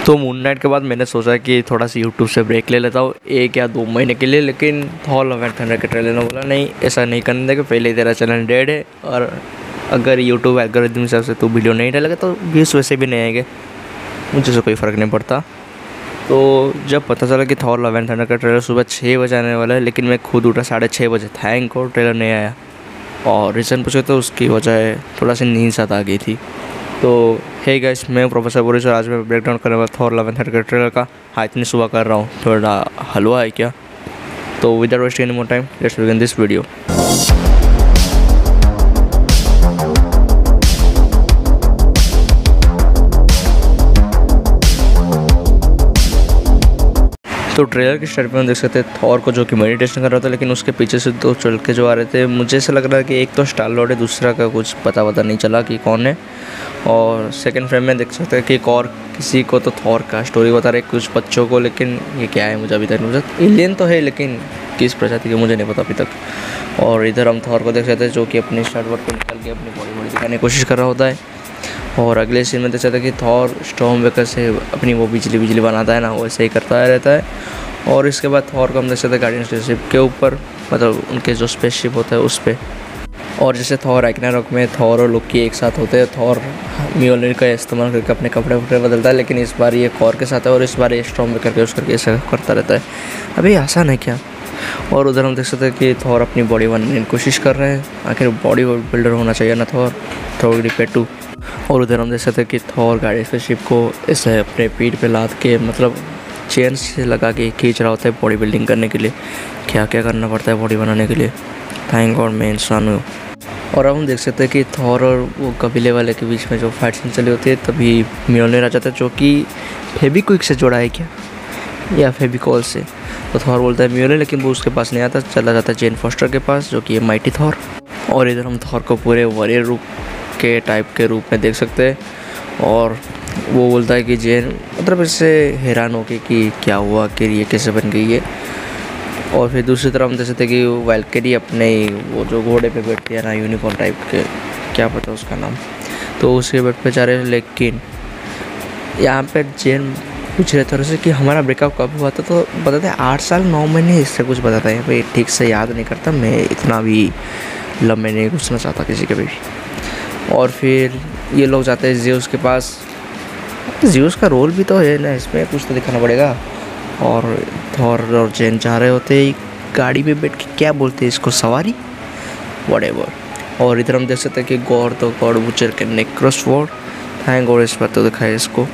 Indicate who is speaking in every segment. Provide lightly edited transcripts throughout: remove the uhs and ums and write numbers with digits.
Speaker 1: तो moon night के बाद मैंने सोचा कि थोड़ा सा यूट्यूब से ब्रेक ले लेता हूँ 1 या 2 महीने के लिए, लेकिन थॉर लव एंड थंडर के ट्रेलर ने बोला नहीं ऐसा नहीं करने देगा, पहले ही तेरा चैनल डेड है और अगर यूट्यूब एल्गोरिथम हिसाब से तू वीडियो नहीं डालेगा तो व्यूज़ वैसे भी नहीं आएंगे, मुझे से कोई फ़र्क नहीं पड़ता। तो जब पता चला कि थॉर लव एंड थंडर का ट्रेलर सुबह 6 बजे आने वाला है, लेकिन मैं खुद उठा 6:30 बजे, थैंक गॉड ट्रेलर नहीं आया। और रीज़न पूछे तो उसकी वजह थोड़ा सी नींद साथ आ गई थी। तो हे गाइस, मैं प्रोफेसर बोरिस और आज मैं ब्रेक डाउन करने वाला थॉर लव एंड थंडर के ट्रेलर का। हाँ, इतनी सुबह कर रहा हूँ, थोड़ा हलवा है क्या। तो without wasting any more time let's begin this video. तो ट्रेलर की स्टार्ट में हम देख सकते हैं थॉर को जो कि मेडिटेशन कर रहा था, लेकिन उसके पीछे से 2 चल के जो आ रहे थे, मुझे ऐसा लग रहा है कि एक तो स्टार लॉर्ड है, दूसरा का कुछ पता नहीं चला कि कौन है। और सेकंड फ्रेम में देख सकते हैं कि एक और किसी को तो थॉर का स्टोरी बता रहे कुछ बच्चों को, लेकिन ये क्या है मुझे अभी तक नहीं पता। एलियन तो है लेकिन किस प्रजाति के मुझे नहीं पता अभी तक। और इधर हम थॉर को देख सकते हैं जो कि अपनी स्टार्ट वर्क पर निकल के अपनी बॉडी दिखाने की कोशिश कर रहा होता है। और अगले सीन में देख सकते हैं कि थॉर स्टॉर्म वेकर से अपनी वो बिजली बनाता है ना, वैसे ही करता रहता है। और इसके बाद थॉर को हम देख सकते हैं गार्डियन स्पेसशिप के ऊपर, मतलब उनके जो स्पेसशिप होता है उस पर। और जैसे थॉर रैग्नारॉक में थॉर और लोकी एक साथ होते हैं, थॉर म्योलनिर का इस्तेमाल करके अपने कपड़े बदलता है, लेकिन इस बार ये थॉर के साथ है और इस बार ये स्टॉर्म वेकर के यूज़ करके ऐसा करता रहता है। अभी आसान है क्या। और उधर हम देख सकते हैं कि थॉर अपनी बॉडी बनाने की कोशिश कर रहे हैं, आखिर बॉडी बिल्डर होना चाहिए ना थॉर रिपेटू। और उधर हम देख सकते हैं कि थॉर गाड़ी स्पेसशिप को ऐसे अपने पीठ पे लाद के, मतलब चेन से लगा के खींच रहा होता है बॉडी बिल्डिंग करने के लिए। क्या क्या करना पड़ता है बॉडी बनाने के लिए, थैंक गॉड मैं इंसान हूँ। और अब हम देख सकते हैं कि थॉर और वो कबीले वाले के बीच में जो फाइट सीन चली होती है, तभी म्योलनिर आ जाता है जो कि फेविक्विक से जोड़ा है क्या या फेविकॉल से। तो थॉर बोलता है म्योलनिर, लेकिन वो उसके पास नहीं आता, चला जाता है जेन फॉस्टर के पास जो कि है माइटी थॉर। और इधर हम थॉर को पूरे वॉरियर रूप के टाइप के रूप में देख सकते हैं। और वो बोलता है कि जेन मतलब इससे हैरान हो के कि क्या हुआ कि ये कैसे बन गई है। और फिर दूसरी तरफ हम देख सकते हैं कि वैल्केरी अपने वो जो घोड़े पे बैठती है ना, यूनिकॉर्न टाइप के, क्या पता उसका नाम, तो उसके बेट पे जा रहे हैं। लेकिन यहाँ पे जेन पूछ रहे थे कि हमारा ब्रेकअप कब हुआ था, तो बताते हैं 8 साल 9 महीने, इससे कुछ बताता है। यहाँ पे ठीक से याद नहीं करता, मैं इतना भी लंबे नहीं घुसना चाहता किसी के भी। और फिर ये लोग जाते हैं ज़्यूस के पास। ज़्यूस का रोल भी तो है ना इसमें, कुछ तो दिखाना पड़ेगा। और थॉर और जेन जा रहे होते गाड़ी में बैठ के, क्या बोलते हैं इसको, सवारी व्हाटएवर। और इधर हम देख सकते हैं कि गॉड तो गॉड बुचर के नेक्रोस वॉर्ड, थैंक गॉड इस बात तो दिखाया इसको।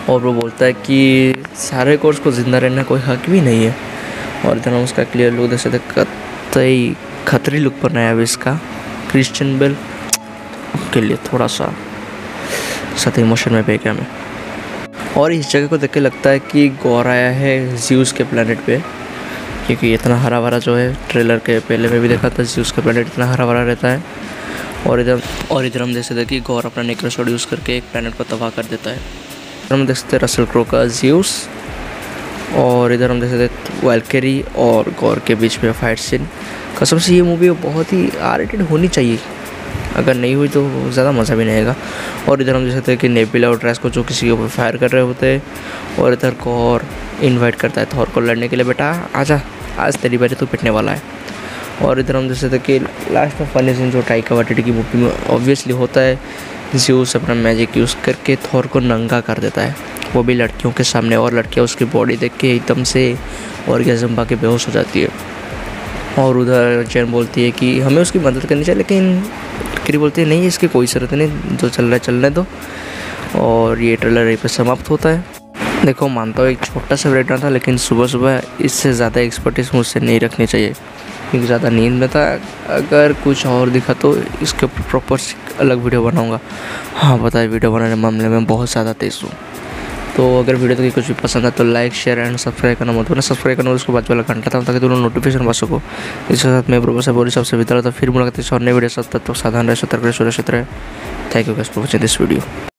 Speaker 1: और वो बोलता है कि सारे कोर्स को ज़िंदा रहने कोई हक भी नहीं है। और इधर हम उसका क्लियर लुक देख सकते, कतई खतरी लुक बनाया है इसका क्रिश्चियन बेल के लिए, थोड़ा सा साथ इमोशन में बह गया मैं। और इस जगह को देख के लगता है कि गौर आया है ज़्यूस के प्लेनेट पे, क्योंकि इतना हरा भरा जो है, ट्रेलर के पहले में भी देखा था ज़्यूस का प्लेनेट इतना हरा भरा रहता है। और इधर हम देख सकते हैं कि गौर अपना नेक्रोसॉर्ड यूज़ करके एक प्लेनेट को तबाह कर देता है। हम देख सकते हैं रसल क्रो का ज़्यूस। और इधर हम देख सकते हैं वैल्केरी और गौर के बीच में फाइट सीन। कसम से ये मूवी बहुत ही R-rated होनी चाहिए, अगर नहीं हुई तो ज़्यादा मज़ा भी नहीं आएगा। और इधर हम देख सकते हैं कि नेबिला और ड्रेस को जो किसी के ऊपर फायर कर रहे होते हैं। और इधर गौर इनवाइट करता है थॉर को लड़ने के लिए, बेटा आजा, आज तेरी बारी तो पिटने वाला है। और इधर हम देख सकते हैं कि लास्ट में फनी सीन जो टाइका वाइटिटी की मूवी में ऑब्वियसली होता है, ज़्यूस अपना मैजिक यूज़ करके थॉर को नंगा कर देता है, वो भी लड़कियों के सामने। और लड़कियाँ उसकी बॉडी देख के एकदम से ऑर्गेज़म पाके बेहोश हो जाती है। और उधर जेन बोलती है कि हमें उसकी मदद करनी चाहिए, लेकिन क्री बोलती है नहीं इसकी कोई ज़रूरत नहीं, जो चल रहा है चलने दो। और ये ट्रेलर यहीं पर समाप्त होता है। देखो मानता हूँ एक छोटा सा ब्रेकडाउन था, लेकिन सुबह सुबह इससे ज़्यादा एक्सपर्टीज मुझसे नहीं रखनी चाहिए, क्योंकि ज़्यादा नींद में था। अगर कुछ और दिखा तो इसके ऊपर प्रॉपर अलग वीडियो बनाऊँगा। हाँ पता है, वीडियो बनाने मामले में बहुत ज़्यादा तेज़ हूँ। तो अगर वीडियो तो कुछ भी पसंद है तो लाइक शेयर एंड सब्सक्राइब करना मत भूलना। सब्सक्राइब करना उसको बाजू वाला घंटा था ताकि तुम नोटिफिकेशन पा सको। इसके साथ मैं प्रोफेसर बोरिस सबसे विदा, तो फिर मुलाकात इस और नए वीडियो सब तक तो सावधान रहे, सतर्क रहे, सुरक्षित रहे। Thank you guys for watching this video.